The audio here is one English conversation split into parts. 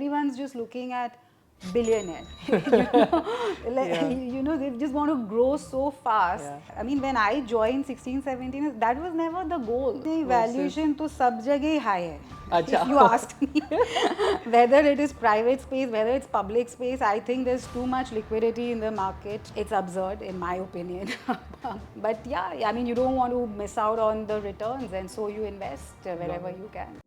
everyone's just looking at billionaire. They just want to grow so fast. Yeah. I mean, when I joined 16, 17, that was never the goal. The valuation to sab jagah high hai. Acha. If you ask me, whether it is private space, whether it's public space, I think there's too much liquidity in the market. It's absurd, in my opinion. But yeah, I mean, you don't want to miss out on the returns, and so you invest wherever you can.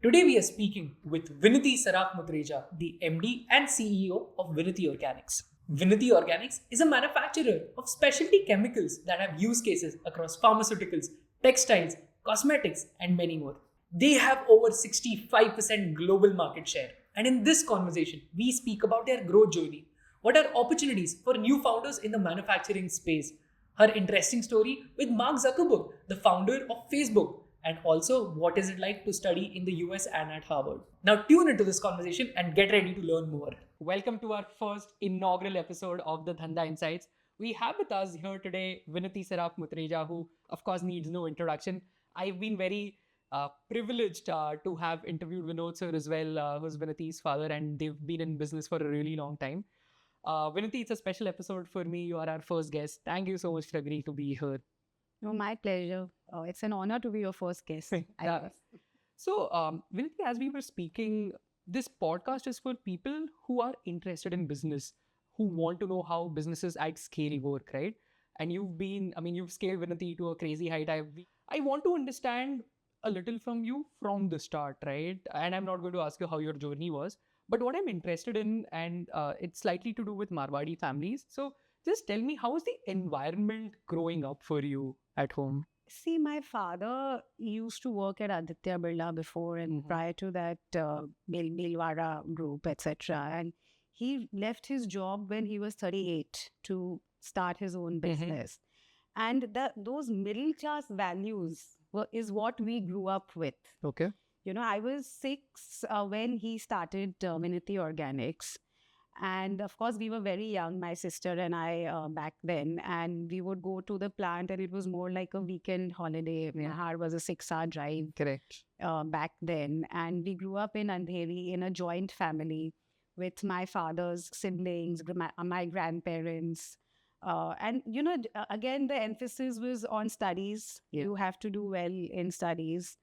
Today we are speaking with Vinati Saraf Mutreja, the MD and CEO of Vinati Organics. Vinati Organics is a manufacturer of specialty chemicals that have use cases across pharmaceuticals, textiles, cosmetics, and many more. They have over 65% global market share. And in this conversation, we speak about their growth journey. What are opportunities for new founders in the manufacturing space? Her interesting story with Mark Zuckerberg, the founder of Facebook, and also what is it like to study in the US and at Harvard. Now tune into this conversation and get ready to learn more. Welcome to our first inaugural episode of the Dhanda Insights. We have with us here today Vinati Saraf Mutreja, who of course needs no introduction. I've been very privileged to have interviewed Vinod sir as well, who's Vinati's father, and they've been in business for a really long time. Vinati, it's a special episode for me. You are our first guest. Thank you so much for agreeing to be here. No, my pleasure. It's an honor to be your first guest. So, Vinati, as we were speaking, this podcast is for people who are interested in business, who want to know how businesses at scale work, right? And you've scaled Vinati to a crazy height. I want to understand a little from you from the start, right? And I'm not going to ask you how your journey was, but what I'm interested in, and it's slightly to do with Marwadi families. So, just tell me, how was the environment growing up for you at home? See, my father used to work at Aditya Birla before, and prior to that, Bhilwara Group, etc. And he left his job when he was 38 to start his own business. And those middle class values is what we grew up with. Okay. You know, I was 6 when he started Vinati Organics. And of course, we were very young, my sister and I, back then. And we would go to the plant, and it was more like a weekend holiday. Nahar was a 6-hour drive. Correct. Back then. And we grew up in Andheri in a joint family with my father's siblings, my grandparents. And, again, the emphasis was on studies. Yeah. You have to do well in studies.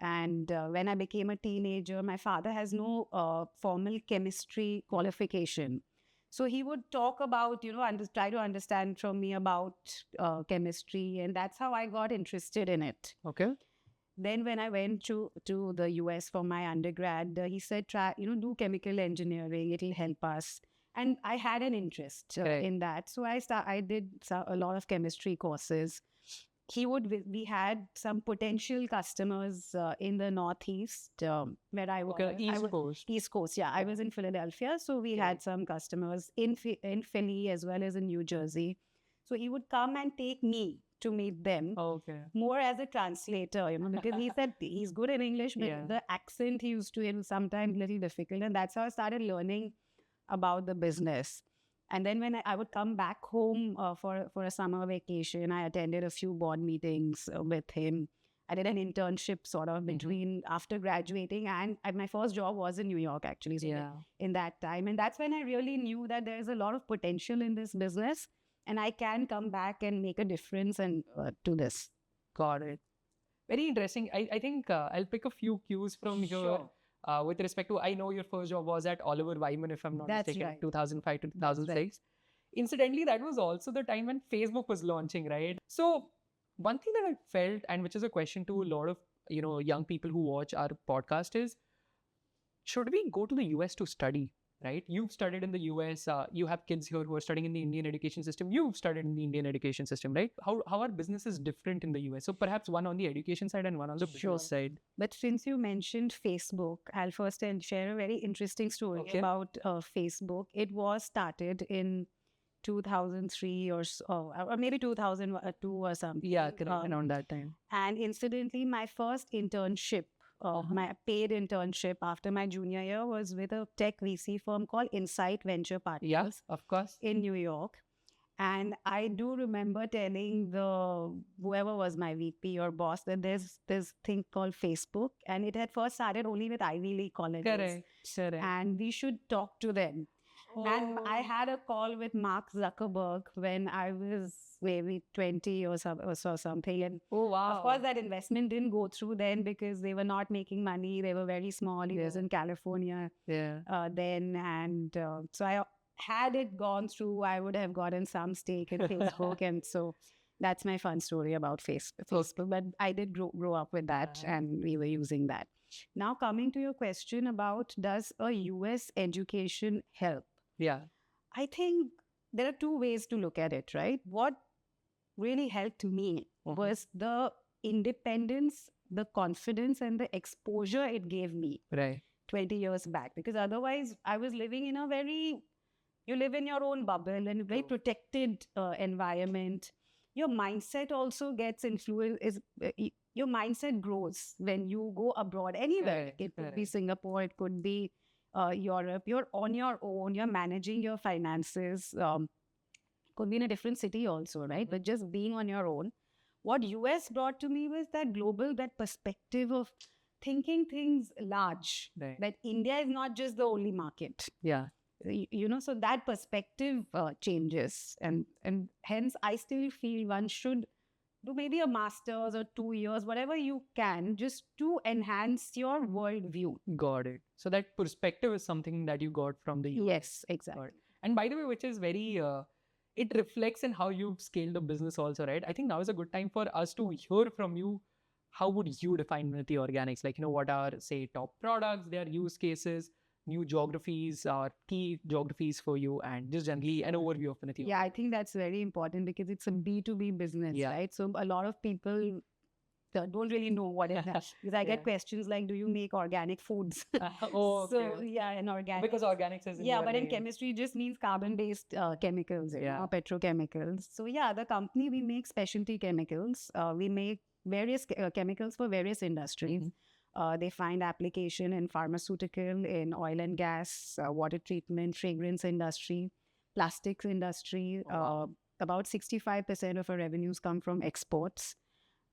And when I became a teenager, my father has no formal chemistry qualification. So he would talk about, try to understand from me about chemistry. And that's how I got interested in it. Okay. Then when I went to the US for my undergrad, he said, try, do chemical engineering. It'll help us. And I had an interest in that. So I did a lot of chemistry courses. We had some potential customers in the Northeast where I was. Coast. East Coast, yeah. I was in Philadelphia. So we had some customers in Philly as well as in New Jersey. So he would come and take me to meet them. Okay. More as a translator, because he said he's good in English, but the accent he used to, it was sometimes a little difficult. And that's how I started learning about the business. And then when I would come back home for a summer vacation, I attended a few board meetings with him. I did an internship sort of between after graduating, and my first job was in New York, actually. So in that time. And that's when I really knew that there's a lot of potential in this business, and I can come back and make a difference and to this. Got it. Very interesting. I think I'll pick a few cues from here. Sure. With respect to, I know your first job was at Oliver Wyman, if I'm not mistaken, right. 2005 to 2006. Right. Incidentally, that was also the time when Facebook was launching, right? So one thing that I felt, and which is a question to a lot of young people who watch our podcast, is should we go to the US to study? Right? You've studied in the US. You have kids here who are studying in the Indian education system. You've studied in the Indian education system, right? How are businesses different in the US? So perhaps one on the education side and one on the business side. But since you mentioned Facebook, I'll first share a very interesting story about Facebook. It was started in 2003 or maybe 2002 or something. Yeah, around that time. And incidentally, my first internship, my paid internship after my junior year was with a tech VC firm called Insight Venture Partners. Yeah, of course. In New York. And I do remember telling whoever was my VP or boss that there's this thing called Facebook, and it had first started only with Ivy League colleges, Correct. and we should talk to them. And I Oh. had a call with Mark Zuckerberg when I was maybe 20 or so something. And Oh, wow. of course, that investment didn't go through then because they were not making money. They were very small. He was in California then. And so had it gone through, I would have gotten some stake in Facebook. And so that's my fun story about Facebook. But I did grow up with that, and we were using that. Now, coming to your question about does a US education help? Yeah. I think there are two ways to look at it, right? What really helped me was the independence, the confidence, and the exposure it gave me Right. 20 years back. Because otherwise, I was living in you live in your own bubble and a very protected environment. Your mindset also gets influenced. Your mindset grows when you go abroad anywhere. It could be Singapore, it could be Europe. You're on your own, you're managing your finances. Could be in a different city also, right? But just being on your own. What US brought to me was that perspective of thinking things large. Right. That India is not just the only market. Yeah. So that perspective changes. And hence, I still feel one should do maybe a master's or 2 years, whatever you can, just to enhance your worldview. Got it. So that perspective is something that you got from the US. Yes, exactly. And by the way, which is very, it reflects in how you've scaled the business also, right? I think now is a good time for us to hear from you. How would you define Vinati Organics? Like, what are, say, top products, their use cases, new geographies, or key geographies for you, and just generally an overview of Vinati. Yeah, I think that's very important because it's a B2B business, right? So a lot of people don't really know what it is. Because I get questions like, do you make organic foods? So, and organic. Because organics is in but in chemistry, it just means carbon-based chemicals, petrochemicals. So, the company, we make specialty chemicals. We make various chemicals for various industries. They find application in pharmaceutical, in oil and gas, water treatment, fragrance industry, plastics industry. About 65% of our revenues come from exports.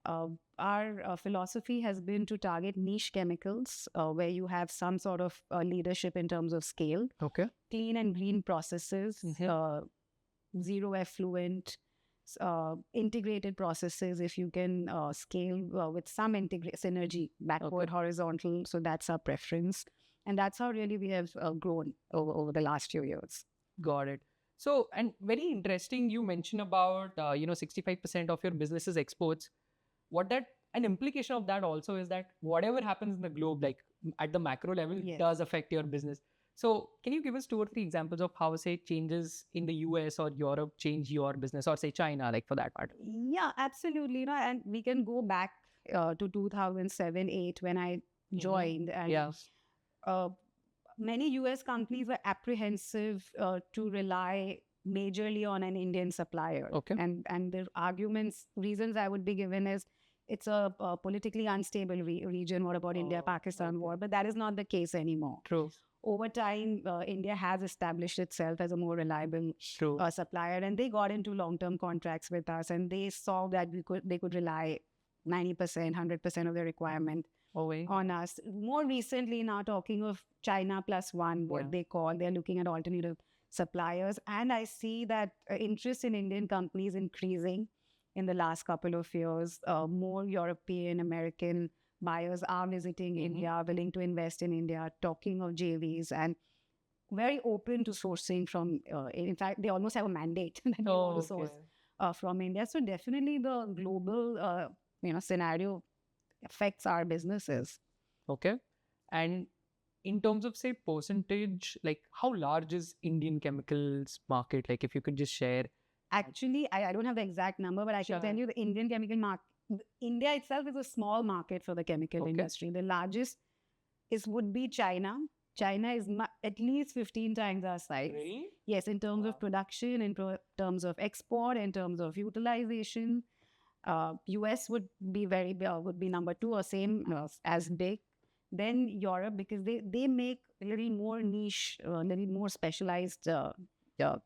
Our philosophy has been to target niche chemicals where you have some sort of leadership in terms of scale. Okay. Clean and green processes, zero effluent, integrated processes. If you can scale with some synergy, backward, horizontal. So that's our preference. And that's how really we have grown over the last few years. Got it. So, and very interesting, you mentioned about, 65% of your business is exports. An implication of that also is that whatever happens in the globe, like at the macro level, does affect your business. So can you give us 2 or 3 examples of how, say, changes in the US or Europe change your business, or say China, like for that part? Yeah, absolutely. And we can go back to 2007-8 when I joined. And many US companies were apprehensive to rely majorly on an Indian supplier. Okay. And the reasons I would be given is it's a politically unstable region. What about India-Pakistan war? But that is not the case anymore. True. Over time, India has established itself as a more reliable supplier, and they got into long-term contracts with us, and they saw that they could rely 90%, 100% of their requirement on us. More recently, now talking of China plus one, they're looking at alternative suppliers, and I see that interest in Indian companies increasing in the last couple of years. More European, American buyers are visiting India, willing to invest in India, talking of JVs, and very open to sourcing from, in fact, they almost have a mandate that they want to source from India. So definitely the global, scenario affects our businesses. Okay. And in terms of, say, percentage, like how large is Indian chemicals market? Like if you could just share. Actually, I don't have the exact number, but I can tell you the Indian chemical market. India itself is a small market for the chemical industry. The largest would be China. China is at least 15 times our size. Really? Yes, in terms of production, in terms of export, in terms of utilization. US would be would be number 2 or same as big. Then Europe, because they make a little more niche, a little more specialized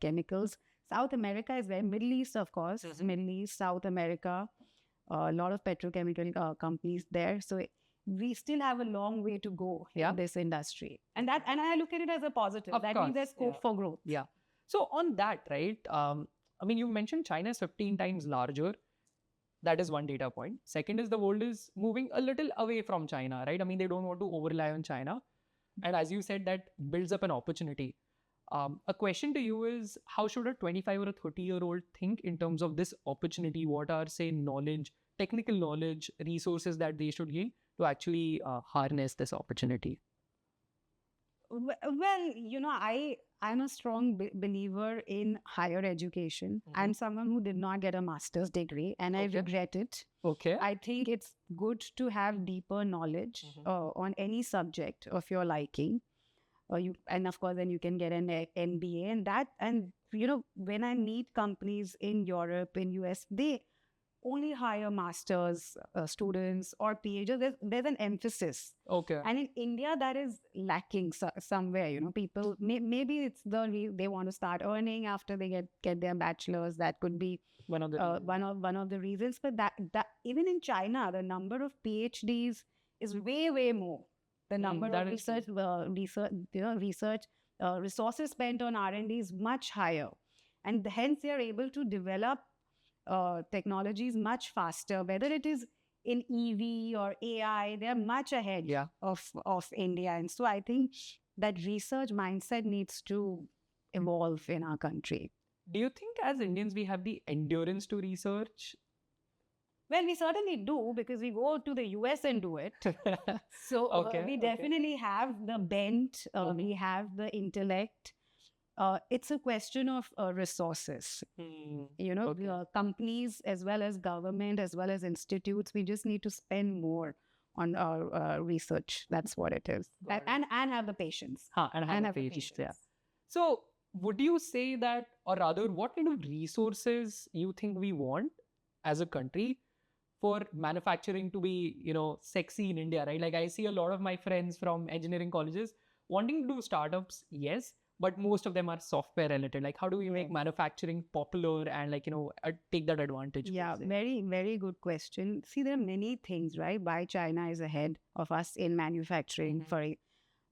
chemicals. South America is where, Middle East, of course, Middle East, South America, a lot of petrochemical companies there. So we still have a long way to go in this industry. And I look at it as a positive. That means there's scope for growth. Yeah. So on that, right, I mean, you mentioned China is 15 times larger. That is one data point. Second is the world is moving a little away from China, right? I mean, they don't want to over-rely on China. And as you said, that builds up an opportunity. A question to you is, how should a 25 or a 30-year-old think in terms of this opportunity? What are, say, knowledge, technical knowledge, resources that they should gain to actually harness this opportunity? Well, I'm a strong believer in higher education. I'm someone who did not get a master's degree, and I regret it. Okay. I think it's good to have deeper knowledge on any subject of your liking. And of course, then you can get an MBA, and when I meet companies in Europe, in US, they only hire masters students or PhDs. There's an emphasis. Okay. And in India, that is lacking somewhere. People maybe it's they want to start earning after they get their bachelor's. That could be one of the one of the reasons. But that even in China, the number of PhDs is way more. The number of resources spent on R&D is much higher, and hence they are able to develop technologies much faster. Whether it is in EV or AI, they are much ahead of India, and so I think that research mindset needs to evolve in our country. Do you think as Indians we have the endurance to research? Well, we certainly do, because we go to the US and do it. So we definitely have the bent, we have the intellect. It's a question of resources. Companies as well as government, as well as institutes, we just need to spend more on our research. That's what it is. And have the patience. And have the patience. Yeah. So would you say that, or rather, what kind of resources you think we want as a country for manufacturing to be, sexy in India, right? Like I see a lot of my friends from engineering colleges wanting to do startups, yes, but most of them are software related. Like how do we make manufacturing popular and take that advantage? Yeah, very, very good question. See, there are many things, right? Why China is ahead of us in manufacturing.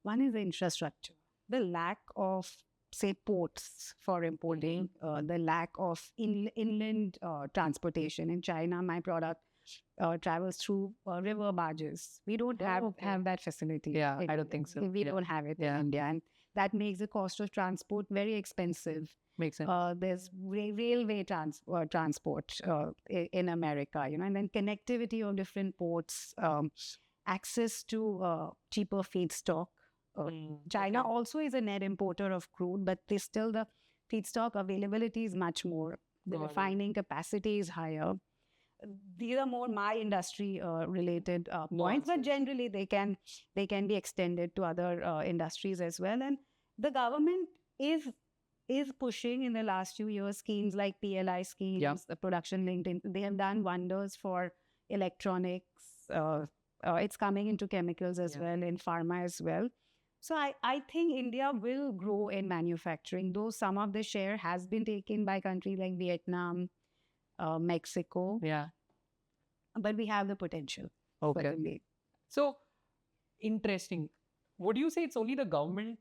One is the infrastructure, the lack of, say, ports for importing, the lack of inland transportation. In China, my product travels through river barges. We don't have that facility. Yeah, I don't think so. We don't have it in India, and that makes the cost of transport very expensive. Makes sense. There's railway transport in America, and then connectivity of different ports, access to cheaper feedstock. China also is a net importer of crude, but the feedstock availability is much more. The refining capacity is higher. These are more my industry related points, but generally they can be extended to other industries as well. And the government is pushing in the last few years schemes like PLI schemes, the production linked. They have done wonders for electronics. It's coming into chemicals as well, in pharma as well. So I think India will grow in manufacturing, though some of the share has been taken by countries like Vietnam, Mexico. Yeah. But we have the potential. Okay. So, interesting. Would you say it's only the government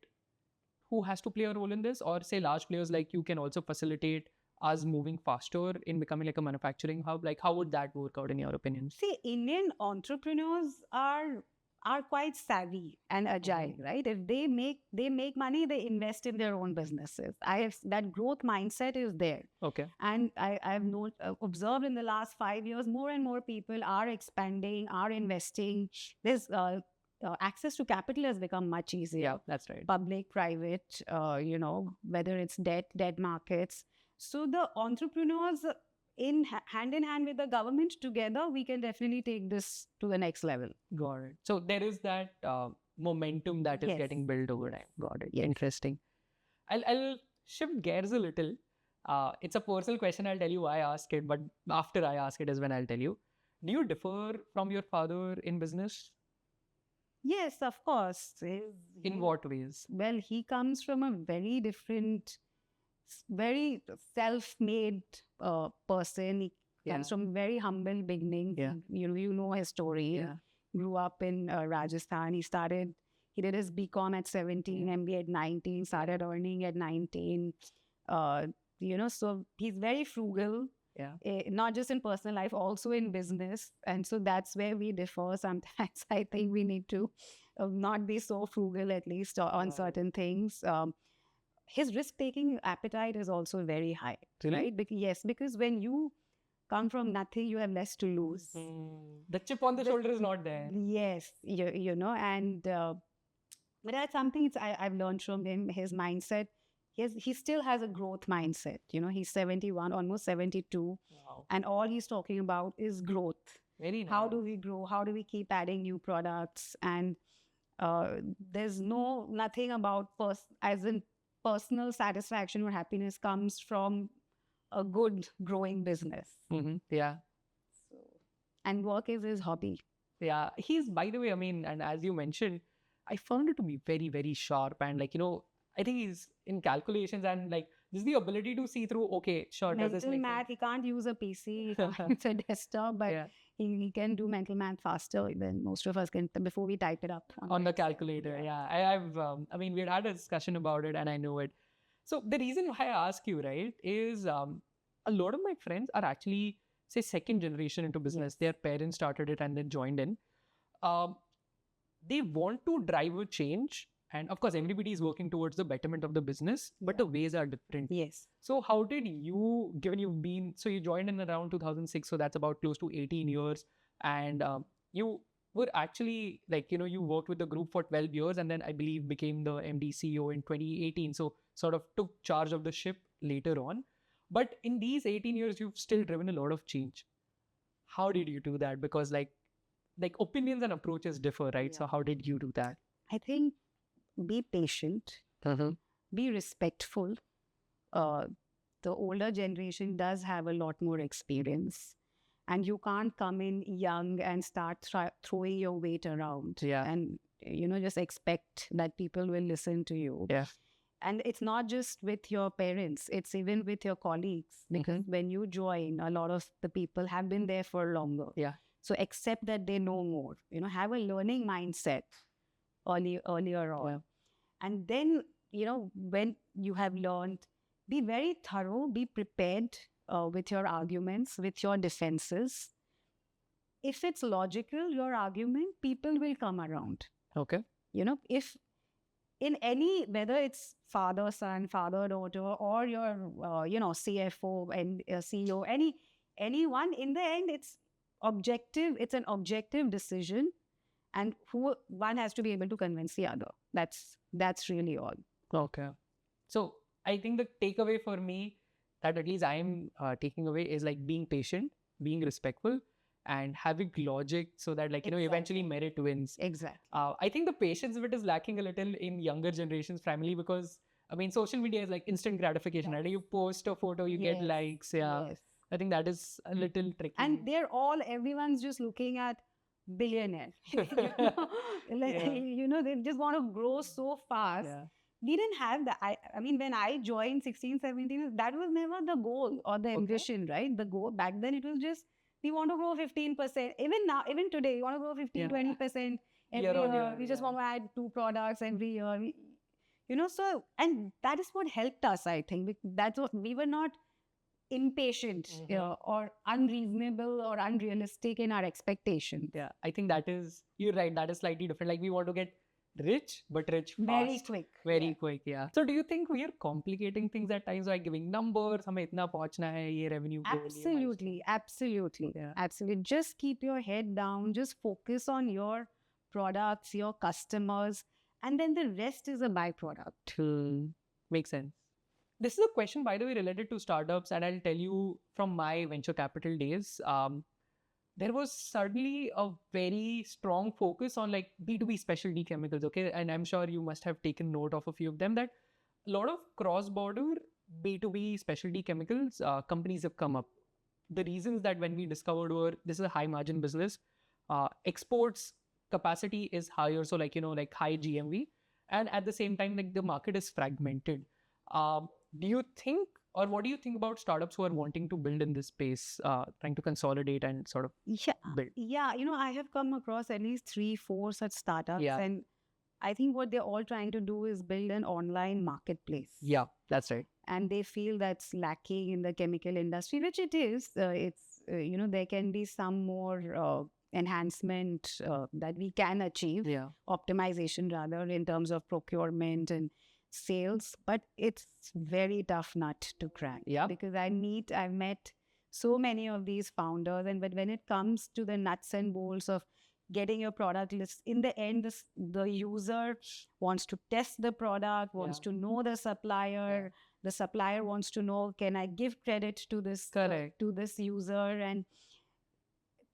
who has to play a role in this, or say large players like you can also facilitate us moving faster in becoming like a manufacturing hub? Like how would that work out in your opinion? See, Indian entrepreneurs are quite savvy and agile, right? If they make money, they invest in their own businesses. That growth mindset is there. Okay. And I've observed in the last 5 years, more and more people are expanding, are investing. There's access to capital has become much easier. Yeah, that's right. Public, private, whether it's debt markets. So the entrepreneurs, hand in hand with the government together, we can definitely take this to the next level. Got it. So there is that momentum that is getting built over time. Got it. Yes. Interesting. I'll shift gears a little. It's a personal question. I'll tell you why I ask it, but after I ask it is when I'll tell you. Do you differ from your father in business? Yes, of course. In what ways? Well, he comes from a very different very self-made person. He comes from very humble beginnings. Yeah. You know his story. Yeah. Grew up in Rajasthan. He did his BCom at 17, MBA at 19, started earning at 19. So he's very frugal. Yeah. Not just in personal life, also in business. And so that's where we differ. Sometimes I think we need to not be so frugal, at least on certain things. His risk-taking appetite is also very high, Really? right? Yes, because when you come from nothing, you have less to lose. The chip on the shoulder is not there. Yes, and but that's something I've learned from him, his mindset. He still has a growth mindset. He's 71, almost 72. Wow. And all he's talking about is growth. Very nice. How do we grow? How do we keep adding new products? And there's nothing about as in personal satisfaction or happiness comes from a good growing business. Yeah. And work is his hobby. Yeah. He's, by the way, I mean, and as you mentioned, I found it to be very, very sharp. And I think he's in calculations and just the ability to see through, okay, sure, does this Mental make math, sense? he can't use a PC, it's a desktop, but he can do mental math faster than most of us can before we type it up. On the calculator, yeah. We had a discussion about it and I know it. So the reason why I ask you, right, is a lot of my friends are actually, say, second generation into business. Their parents started it and then joined in. They want to drive a change. And of course, everybody is working towards the betterment of the business, but the ways are different. Yes. So how did you, given you've been, so you joined in around 2006, so that's about close to 18 years. And you were actually you worked with the group for 12 years and then I believe became the MD CEO in 2018. So sort of took charge of the ship later on. But in these 18 years, you've still driven a lot of change. How did you do that? Because opinions and approaches differ, right? Yeah. So how did you do that? I think be patient, be respectful. The older generation does have a lot more experience. And you can't come in young and start throwing your weight around. Yeah. And, just expect that people will listen to you. Yeah. And it's not just with your parents, it's even with your colleagues. Because when you join, a lot of the people have been there for longer. Yeah. So accept that they know more. Have a learning mindset earlier on. Yeah. And then, when you have learned, be very thorough, be prepared with your arguments, with your defenses. If it's logical, your argument, people will come around. Okay. If in whether it's father, son, father, daughter, or your, CFO and CEO, anyone, in the end, it's an objective decision. And one has to be able to convince the other. That's really all. Okay. So I think the takeaway for me that at least I'm taking away is being patient, being respectful, and having logic so that eventually merit wins. Exactly. I think the patience bit is lacking a little in younger generations, primarily because social media is instant gratification. Right? You post a photo, you get likes. Yeah. Yes. I think that is a little tricky. And everyone's just looking at billionaire. They just want to grow so fast. Yeah. We didn't have that. When I joined 16, 17, that was never the goal or the ambition, right? The goal back then, it was just, we want to grow 15%. Even now, even today, we want to grow 15, 20% every year. We just want to add 2 products every year. And that is what helped us, I think. That's what we were not impatient or unreasonable or unrealistic in our expectations. Yeah, I think you're right, that is slightly different. We want to get rich, but rich fast. Very quick. Very quick, yeah. So do you think we are complicating things at times by giving numbers, hame itna pahunchna hai, ye revenue goal? Absolutely. Yeah. Absolutely. Just keep your head down, just focus on your products, your customers, and then the rest is a byproduct. Makes sense. This is a question, by the way, related to startups, and I'll tell you from my venture capital days. There was suddenly a very strong focus on B2B specialty chemicals, okay? And I'm sure you must have taken note of a few of them, that a lot of cross-border B2B specialty chemicals companies have come up. The reasons that when we discovered were, this is a high margin business, exports capacity is higher, so high GMV, and at the same time, the market is fragmented. do you think, or what do you think about startups who are wanting to build in this space, trying to consolidate and sort of build? Yeah, I have come across at least 3, 4 such startups, Yeah. and I think what they're all trying to do is build an online marketplace. Yeah, that's right. And they feel that's lacking in the chemical industry, which it is. There can be some more enhancement that we can achieve, Yeah. optimization rather, in terms of procurement and sales, but it's very tough nut to crack. Yeah. Because I've met so many of these founders, but when it comes to the nuts and bolts of getting your product list, in the end, the user wants to test the product, wants to know the supplier. The supplier wants to know, can I give credit to this to this user? And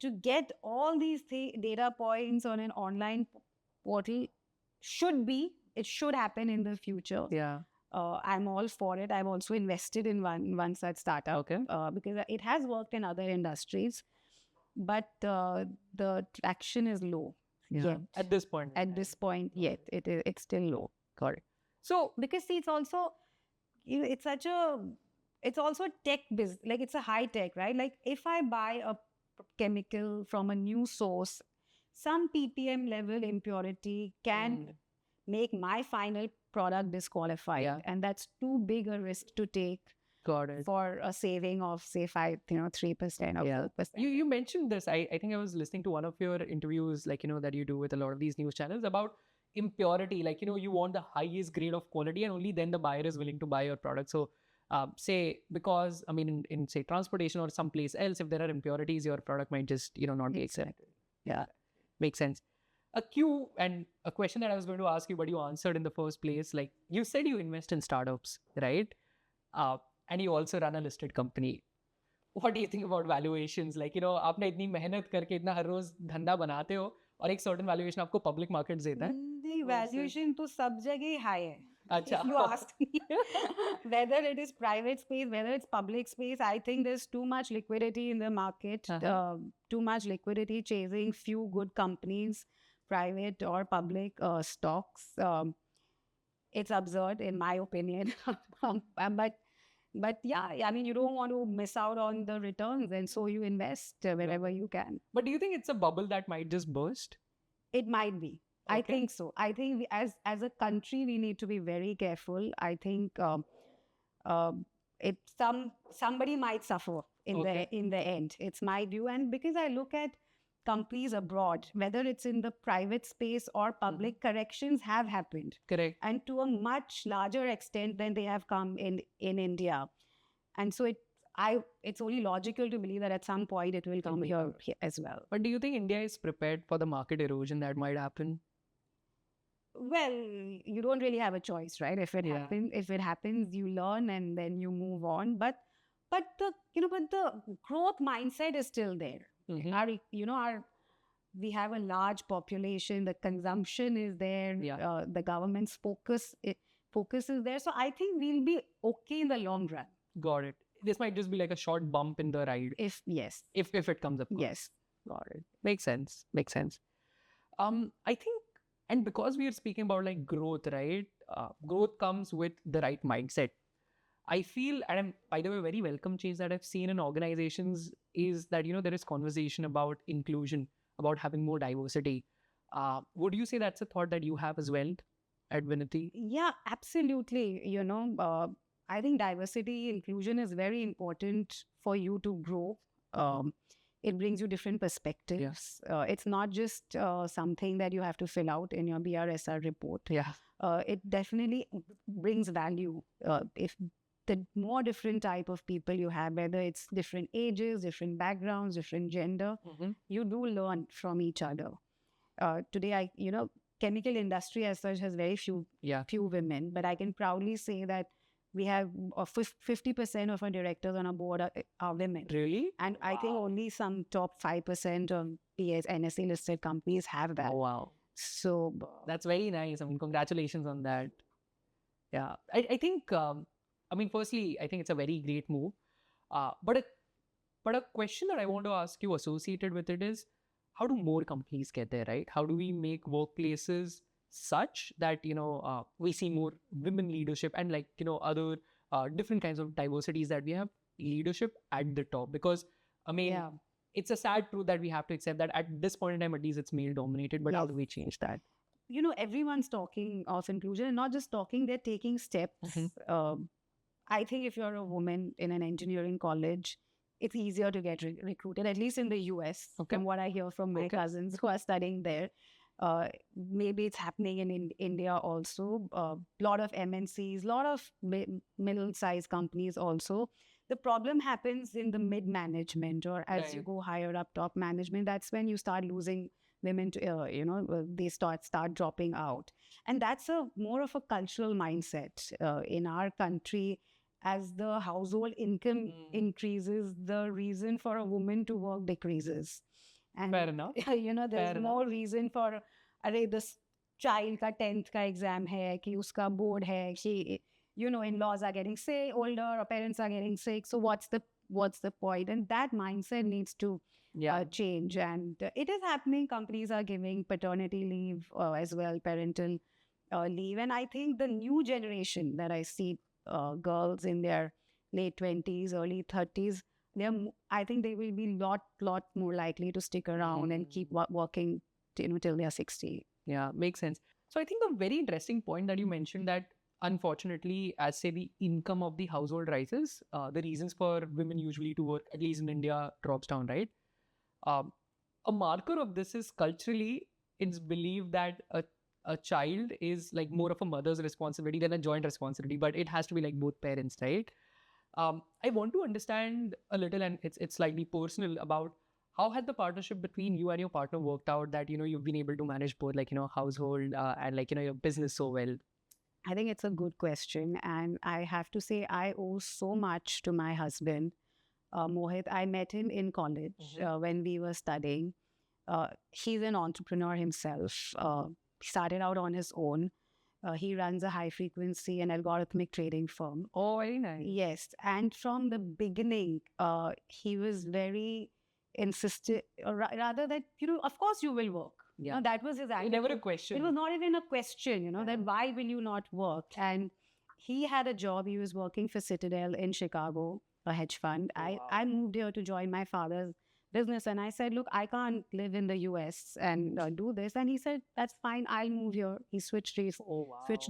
to get all these data points on an online portal it should happen in the future. Yeah. I'm all for it. I've also invested in one such startup. Okay. Because it has worked in other industries, but the traction is low. Yeah. Yet. At this point. Yet it's still low. Got it. So because see, it's also it's also tech business. Like, it's a high tech, right? Like, if I buy a chemical from a new source, some ppm level impurity can make my final product disqualified, and that's too big a risk to take. Got it. For a saving of, say, 3% or 4%. You mentioned this. I think I was listening to one of your interviews, like, that you do with a lot of these news channels about impurity. Like, you want the highest grade of quality, and only then the buyer is willing to buy your product. So say, because in say transportation or someplace else, if there are impurities, your product might just not be accepted. Yeah, makes sense. A question that I was going to ask you, but you answered in the first place. Like, you said you invest in startups, right? And you also run a listed company. What do you think about valuations? Like, आपने इतनी मेहनत करके इतना हर रोज धंधा बनाते हो, और एक certain valuation आपको public markets देता है. The valuation तो सब जगह high है. If you ask me, whether it is private space, whether it's public space, I think there's too much liquidity in the market, too much liquidity chasing few good companies, private or public stocks. It's absurd, in my opinion. But yeah, you don't want to miss out on the returns, and so you invest wherever you can. But do you think it's a bubble that might just burst? It might be. Okay. I think so. I think as a country, we need to be very careful. I think somebody might suffer in the end. It's my view, and because I look at companies abroad, whether it's in the private space or public, corrections have happened. Correct. And to a much larger extent than they have come in India. And so it's only logical to believe that at some point it will come here as well. But do you think India is prepared for the market erosion that might happen? Well, you don't really have a choice, right? If it happens, you learn and then you move on. But the growth mindset is still there. Mm-hmm. We have a large population. The consumption is there. The government's focus is there. So I think we'll be okay in the long run. Got it. This might just be like a short bump in the ride. If it comes up. Yes. Got it. Makes sense. I think, and because we are speaking about like growth, right? Growth comes with the right mindset. I feel, and by the way, very welcome change that I've seen in organizations is that, there is conversation about inclusion, about having more diversity. Would you say that's a thought that you have as well at Vinati? Yeah, absolutely. I think diversity, inclusion is very important for you to grow. It brings you different perspectives. It's not just something that you have to fill out in your BRSR report. It definitely brings value. If the more different type of people you have, whether it's different ages, different backgrounds, different gender, you do learn from each other. Today, chemical industry as such has very few women, but I can proudly say that we have 50% of our directors on our board are women. Really? And I think only some top 5% of PS NSE listed companies have that. Oh, wow. So that's very nice. Congratulations on that. Yeah. I think, firstly, I think it's a very great move. But a question that I want to ask you associated with it is, how do more companies get there, right? How do we make workplaces such that, we see more women leadership and other different kinds of diversities that we have, leadership at the top. Because, I mean, it's a sad truth that we have to accept that at this point in time, at least it's male dominated. But how do we change that? Everyone's talking of inclusion, and not just talking, they're taking steps. I think if you're a woman in an engineering college, it's easier to get recruited, at least in the US, from what I hear from my cousins who are studying there. Maybe it's happening in India also. A lot of MNCs, a lot of middle-sized companies also. The problem happens in the mid-management, or as you go higher up top management. That's when you start losing women to, they start dropping out. And that's more of a cultural mindset in our country. As the household income increases, the reason for a woman to work decreases. And fair enough. There's more reason for, this child ka 10th ka exam hai, ki uska board hai, ki, in-laws are getting sick, older, or parents are getting sick. So what's the point? And that mindset needs to change. And it is happening. Companies are giving paternity leave as well, parental leave. And I think the new generation that I see, girls in their late 20s, early 30s, I think they will be lot more likely to stick around and keep working till they're 60. Yeah, makes sense. So I think a very interesting point that you mentioned, that unfortunately, as say the income of the household rises, the reasons for women usually to work, at least in India, drops down, right? A marker of this is culturally, it's believed that a child is like more of a mother's responsibility than a joint responsibility, but it has to be like both parents, right? I want to understand a little, and it's slightly personal, about how had the partnership between you and your partner worked out, that you've been able to manage both household and your business so well? I think it's a good question, and I have to say I owe so much to my husband, Mohit. I met him in college when we were studying. He's an entrepreneur himself. He started out on his own. He runs a high-frequency and algorithmic trading firm. Oh, very nice. Yes. And from the beginning, he was very insistent, or rather that, of course you will work. Yeah. That was his attitude. Never a question. It was not even a question, that why will you not work? And he had a job. He was working for Citadel in Chicago, a hedge fund. I moved here to join my father's business, and I said, look, I can't live in the US and do this. And he said, that's fine, I'll move here. He switched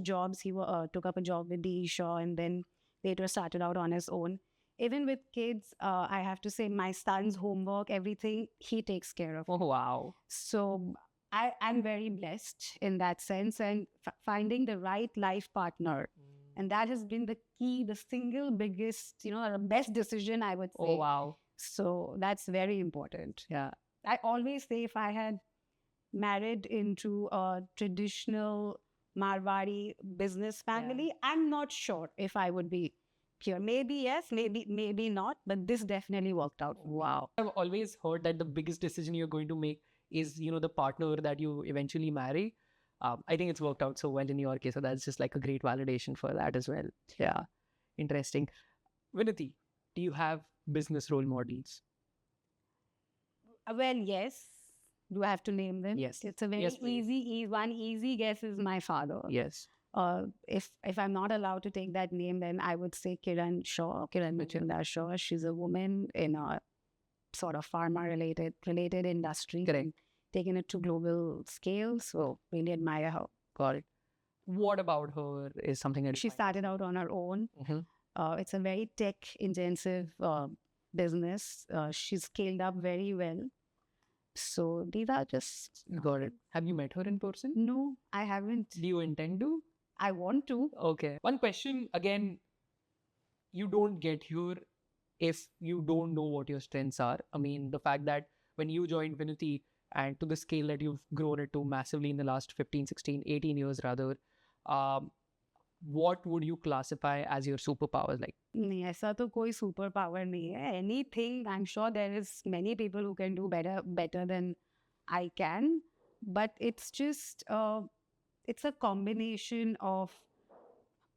jobs. He took up a job with D.E. Shaw, and then later started out on his own. Even with kids, I have to say, my son's homework, everything, he takes care of. Oh, wow. So I'm very blessed in that sense, and finding the right life partner. And that has been the key, the single biggest, the best decision, I would say. Oh, wow. So that's very important. Yeah. I always say, if I had married into a traditional Marwari business family, I'm not sure if I would be here. Maybe yes, maybe not, but this definitely worked out. Wow. I've always heard that the biggest decision you're going to make is, the partner that you eventually marry. I think it's worked out so well in your case. So that's just like a great validation for that as well. Yeah. Interesting. Vinati, do you have business role models? Well, yes. Do I have to name them? Yes. It's a very easy guess is my father. Yes. If I'm not allowed to take that name, then I would say Kiran Mutreja Shaw. She's a woman in a sort of pharma related industry. Correct. Taking it to global scale. So really admire her. Got it. What about her is something that she started out on her own. It's a very tech intensive business. She's scaled up very well. So these are just... Got it. Have you met her in person? No, I haven't. Do you intend to? I want to. Okay. One question, again, you don't get here if you don't know what your strengths are. I mean, the fact that when you joined Vinati, and to the scale that you've grown it to massively in the last 15, 16, 18 years rather, what would you classify as your superpowers? Like, ऐसा तो कोई superpower नहीं है. Anything, I'm sure there is many people who can do better than I can. But it's just, it's a combination of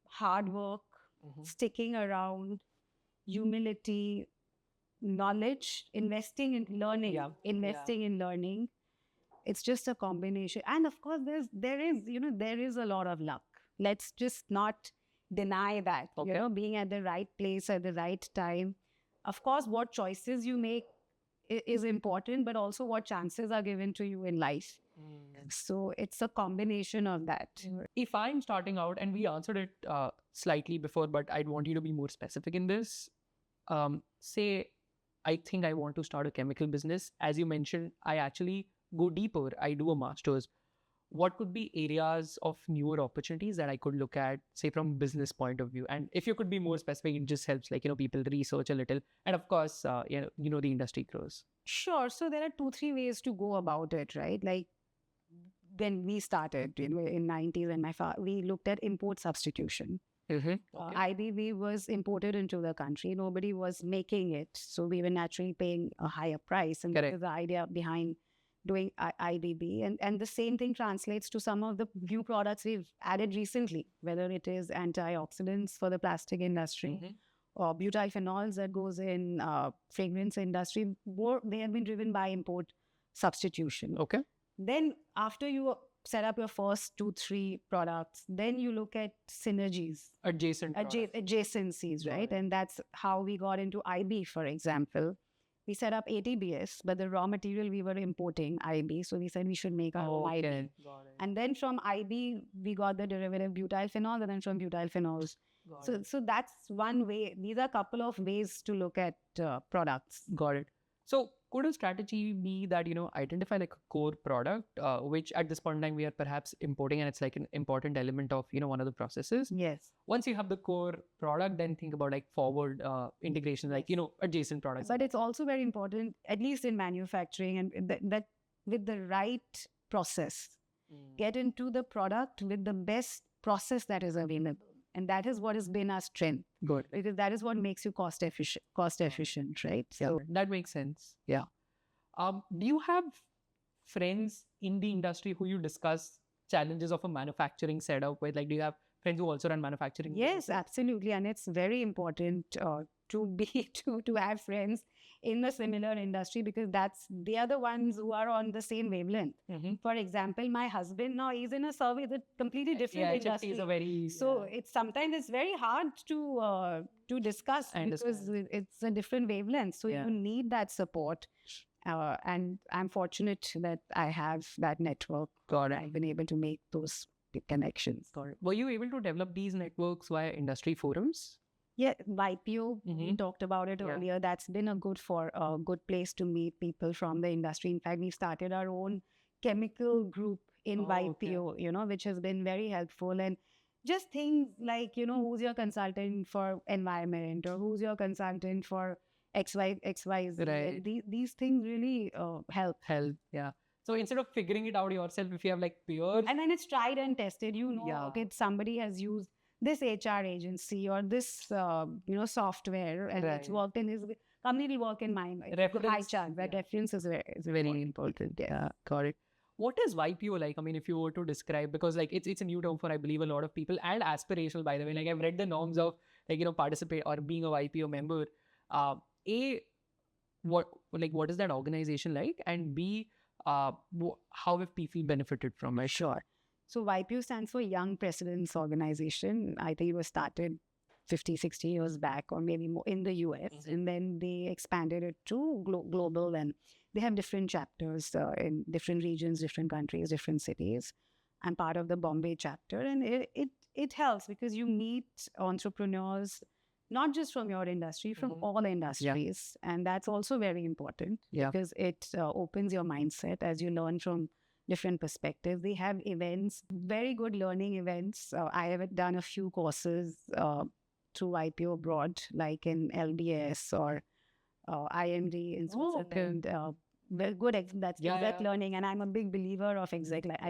hard work, sticking around, humility, knowledge, investing in learning, in learning. It's just a combination. And of course, there is a lot of luck. Let's just not deny that. Okay. You know, being at the right place at the right time. Of course, what choices you make is important, but also what chances are given to you in life. So it's a combination of that. If I'm starting out, and we answered it slightly before, but I'd want you to be more specific in this. Say, I think I want to start a chemical business. As you mentioned, I actually go deeper. I do a master's. What could be areas of newer opportunities that I could look at, say, from business point of view? And if you could be more specific, it just helps, like, people research a little. And of course, the industry grows. Sure. So there are 2-3 ways to go about it, right? Like when we started, in 90s, and we looked at import substitution. IBB was imported into the country. Nobody was making it. So we were naturally paying a higher price. And that was the idea behind doing IBB. And the same thing translates to some of the new products we've added recently, whether it is antioxidants for the plastic industry or butyl phenols that goes in fragrance industry. They have been driven by import substitution. Okay. Then after you set up your first 2-3 products, then you look at synergies, adjacencies, right? And that's how we got into IB, for example. We set up ATBS, but the raw material we were importing IB, so we said we should make our own IB. And then from IB, we got the derivative butyl phenol, and then from butyl phenols. So that's one way. These are a couple of ways to look at products. Got it. So could a strategy be that, identify like a core product, which at this point in time we are perhaps importing, and it's like an important element of, one of the processes? Yes. Once you have the core product, then think about like forward integration, like, adjacent products. But it's also very important, at least in manufacturing, and that with the right process, get into the product with the best process that is available. And that is what has been our strength. Good. Because that is what makes you cost efficient, right? So that makes sense. Yeah. Do you have friends in the industry who you discuss challenges of a manufacturing setup with? Like, do you have friends who also run manufacturing? Yes, absolutely. And it's very important to have friends in a similar industry, because they are the ones who are on the same wavelength. For example, my husband now is in a completely different industry. It's sometimes it's very hard to discuss because it's a different wavelength. So you need that support. And I'm fortunate that I have that network. I've been able to make those connections. Were you able to develop these networks via industry forums? Yeah, YPO, we talked about it earlier. That's been a good place to meet people from the industry. In fact, we started our own chemical group in YPO, which has been very helpful. And just things like, who's your consultant for environment, or who's your consultant for XYZ. Right. These things really help. Yeah. So instead of figuring it out yourself, if you have like peers. And then it's tried and tested, okay, somebody has used this HR agency or this, software, and it's worked in his company, will work in mine. High chance. That reference is very important. Yeah, got it. What is YPO like? I mean, if you were to describe, because like it's a new term for, I believe, a lot of people, and aspirational, by the way. Like I've read the norms of participate or being a YPO member. What is that organization like? And B, how have people benefited from it? Sure. So YPO stands for Young Presidents Organization. I think it was started 50, 60 years back, or maybe more, in the US. And then they expanded it to global, and they have different chapters in different regions, different countries, different cities. I'm part of the Bombay chapter, and it helps because you meet entrepreneurs, not just from your industry, from all industries. And that's also very important because it opens your mindset as you learn from different perspectives. They have events, very good learning events. I have done a few courses through YPO abroad, like in LBS or IMD in Switzerland. Very good. That's exec learning, and I'm a big believer of exec. Like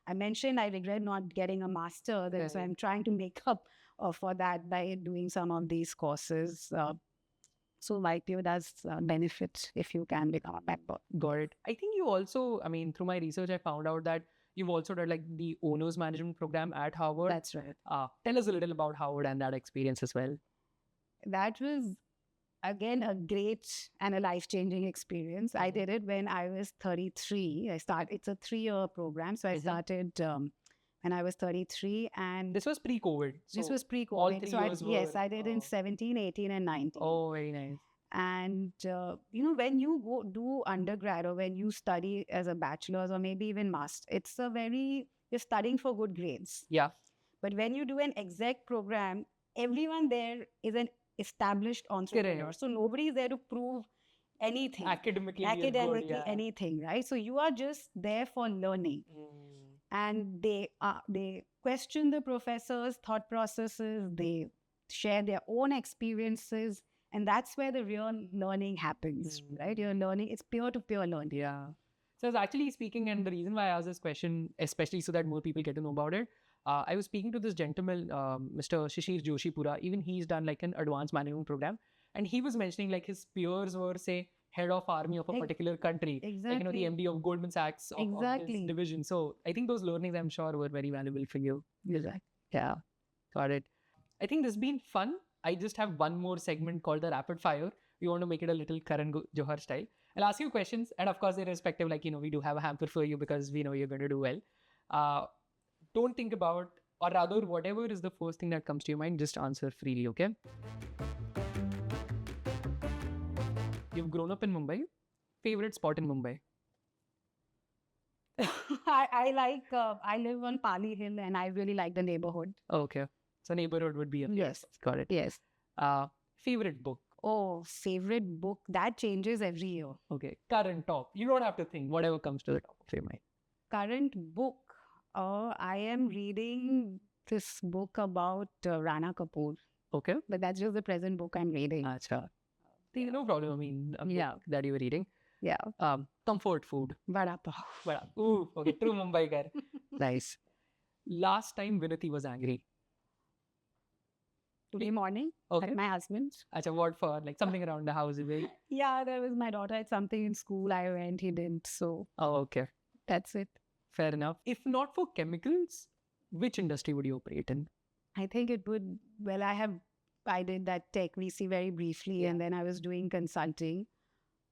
I mentioned, I regret not getting a master, so I'm trying to make up for that by doing some of these courses. So YPO does benefit if you can become a member. Got it. I think you also, through my research, I found out that you've also done like the Owners Management Program at Harvard. That's right. Tell us a little about Harvard and that experience as well. That was, again, a great and a life-changing experience. I did it when I was 33. It's a 3-year program. So I started and I was 33. And This was pre-COVID. this so was all pre-COVID. 3 So years yes, were- I did in oh. 17, 18 and 19. Oh, very nice. And, when you go do undergrad or when you study as a bachelor's or maybe even master, you're studying for good grades. Yeah. But when you do an exec program, everyone there is an established entrepreneur. Correct. So nobody is there to prove anything. Academically, you're good, yeah. Anything, right? So you are just there for learning. And they question the professors' thought processes, they share their own experiences, and that's where the real learning happens, right? You're learning, it's peer-to-peer learning. Yeah. So I was actually speaking, and the reason why I asked this question, especially so that more people get to know about it, I was speaking to this gentleman, Mr. Shishir Joshipura. Even he's done like an advanced management program, and he was mentioning like his peers were, say, head of army of a particular country, like the MD of Goldman Sachs of this division. So I think those learnings, I'm sure, were very valuable for you. Exactly. Yeah, got it. I think this has been fun. I just have one more segment called the rapid fire. We want to make it a little Karan Johar style. I'll ask you questions, and of course, irrespective, we do have a hamper for you because we know you're going to do well. Don't think about, or rather, whatever is the first thing that comes to your mind, just answer freely, okay? You've grown up in Mumbai. Favorite spot in Mumbai? I live on Pali Hill and I really like the neighborhood. Okay. So neighborhood would be a Yes. Got it. Yes. Favorite book? Oh, favorite book. That changes every year. Okay. Current top. You don't have to think. Whatever comes to the top of your mind. Current book. I am reading this book about Rana Kapoor. Okay. But that's just the present book I'm reading. Acha. No problem. I mean, a book that you were reading. Yeah. Comfort food. Vada pav. Ooh, okay. True Mumbai guy. Nice. Last time Vinati was angry. Today morning. Okay. At my husband's. Acha, what for? Like something around the house? Yeah, there was my daughter had something in school. I went, he didn't. So. Oh, okay. That's it. Fair enough. If not for chemicals, which industry would you operate in? I think it would. Well, I did that tech VC very briefly, and then I was doing consulting.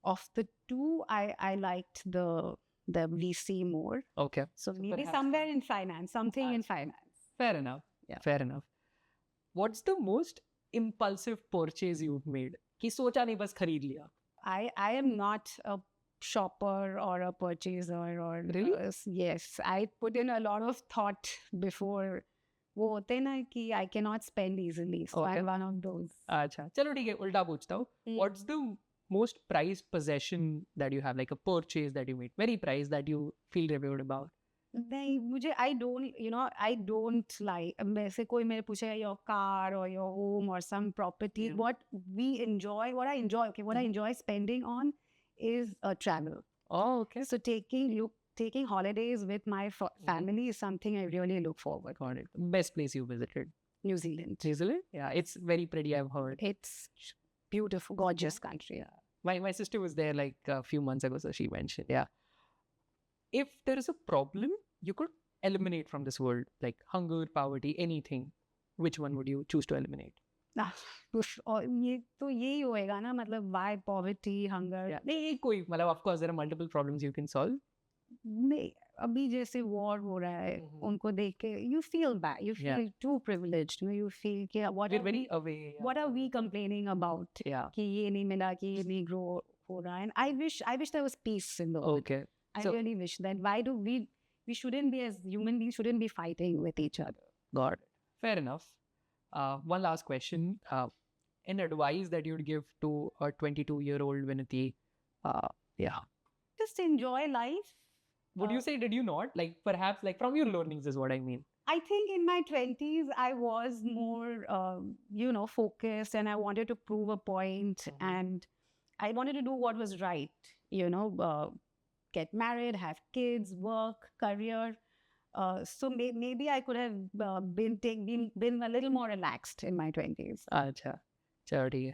Of the two, I liked the VC more. Okay. So maybe somewhere in finance, something in finance. Fair enough. Yeah. Fair enough. What's the most impulsive purchase you've made? Ki socha nahi bas khareed liya. I am not a shopper or a purchaser or really? Yes, I put in a lot of thought before. वो होते हैं ना कि I cannot spend easily. So I'm one of those. अच्छा, चलो ठीक है, उल्टा पूछता हूँ. What's the most prized possession that you have, like a purchase that you made, very prized that you feel revered about? नहीं, मुझे I don't like. वैसे कोई मेरे पूछे your car or your home or some property. What I enjoy spending on is travel. Oh, okay. So taking holidays with my family is something I really look forward to. Got it. Best place you visited? New Zealand. New Zealand? Yeah, it's very pretty, I've heard. It's beautiful, gorgeous country. Yeah. My sister was there like a few months ago, so she mentioned, yeah. If there is a problem you could eliminate from this world, like hunger, poverty, anything, which one would you choose to eliminate? ये तो यही होएगा ना, मतलब why poverty, hunger? Yeah. नहीं कोई, मतलब of course there are multiple problems you can solve. नहीं, अभी जैसे war हो रहा है, उनको देख के you feel bad, you feel too privileged, you feel कि we're very away. What are we complaining about? Yeah. कि ये नहीं मिला, कि ये नहीं grow हो रहा है. And I wish there was peace in the world. Okay. I really wish that. Why do we shouldn't be, as human beings, shouldn't be fighting with each other. Got it. Fair enough. One last question. An advice that you'd give to a 22-year-old Vinati? Just enjoy life. Would you say, did you not? Like, perhaps, like, from your learnings is what I mean. I think in my 20s, I was more, focused, and I wanted to prove a point, and I wanted to do what was right, get married, have kids, work, career. So maybe I could have been a little more relaxed in my 20s. Acha. Chalo,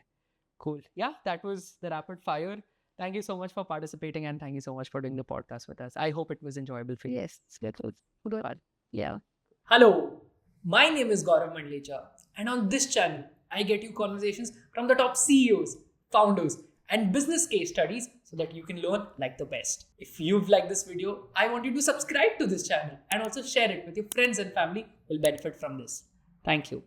cool. Yeah, that was the rapid fire. Thank you so much for participating, and thank you so much for doing the podcast with us. I hope it was enjoyable for you. Yes, it was good. Yeah. Hello, my name is Gaurav Mandlecha, and on this channel, I get you conversations from the top CEOs, founders, and business case studies so that you can learn like the best. If you've liked this video, I want you to subscribe to this channel and also share it with your friends and family who will benefit from this. Thank you.